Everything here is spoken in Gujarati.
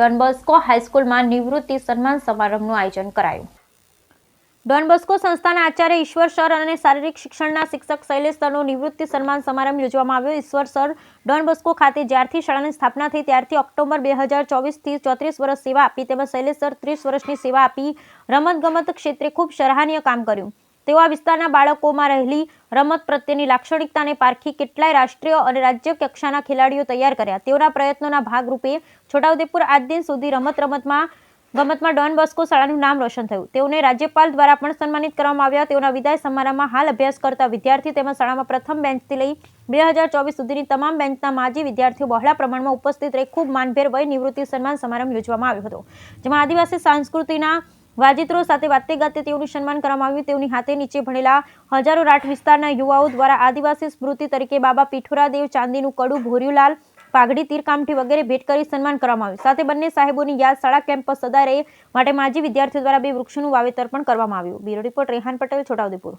ડોન બોસ્કો હાઈસ્કૂલમાં નિવૃત્તિ સન્માન સમારંભનું આયોજન કરાયું. ડોન બોસ્કો સંસ્થાના આચાર્ય ઈશ્વર સર અને શારીરિક શિક્ષણના શિક્ષક શૈલેષ સરનો નિવૃત્તિ સન્માન સમારંભ યોજવામાં આવ્યો. ઈશ્વર સર ડોન બોસ્કો ખાતે જ્યારથી શાળાની સ્થાપના થઈ ત્યારથી ઓક્ટોબર 2024થી 34 વર્ષ સેવા આપી તેમજ શૈલેષ સર 30 વર્ષની સેવા આપી રમતગમત ક્ષેત્રે ખૂબ સરાહનીય કામ કર્યું. તેઓ આ વિસ્તારના બાળકોમાં રહેલી રમત પ્રત્યેની લાક્ષણિકતાને પારખી કેટલાય રાષ્ટ્રીય અને રાજ્ય કક્ષાના ખેલાડીઓ તૈયાર કર્યા. તેઓના પ્રયત્નોના ભાગરૂપે છોટાઉદેપુર આજ દિન સુધી રમતમાં ડોન બોસ્કો શાળાનું નામ રોશન થયું. તેઓને રાજ્યપાલ દ્વારા પણ સન્માનિત કરવામાં આવ્યા. તેઓના વિદાય સમારંભમાં હાલ અભ્યાસ કરતા વિદ્યાર્થી તેમજ શાળામાં પ્રથમ બેન્ચથી લઈ 2024 સુધીની તમામ બેન્ચના માજી વિદ્યાર્થીઓ બહોળા પ્રમાણમાં ઉપસ્થિત રહી ખૂબ માનભેર વય નિવૃત્તિ સન્માન સમારંભ યોજવામાં આવ્યો હતો. જેમાં આદિવાસી સંસ્કૃતિના વાજિત્રો સાથે વાતે ગાતે તેઓનું સન્માન કરવામાં આવ્યું. તેઓની હાથે નીચે ભણેલા હજારો રાઠ વિસ્તારના યુવાઓ દ્વારા આદિવાસી સ્મૃતિ તરીકે બાબા પીઠોરાદેવ ચાંદીનું કડું, ભોર્યુલાલ, પાઘડી, તીરકામઠી વગેરે ભેટ કરી સન્માન કરવામાં આવ્યું. સાથે બંને સાહેબોની યાદ શાળા કેમ્પસ સદાય રહે માટે માજી વિદ્યાર્થીઓ દ્વારા 2 વૃક્ષોનું વાવેતર પણ કરવામાં આવ્યું. Bureau report Rehan Patel, Chhota Udepur.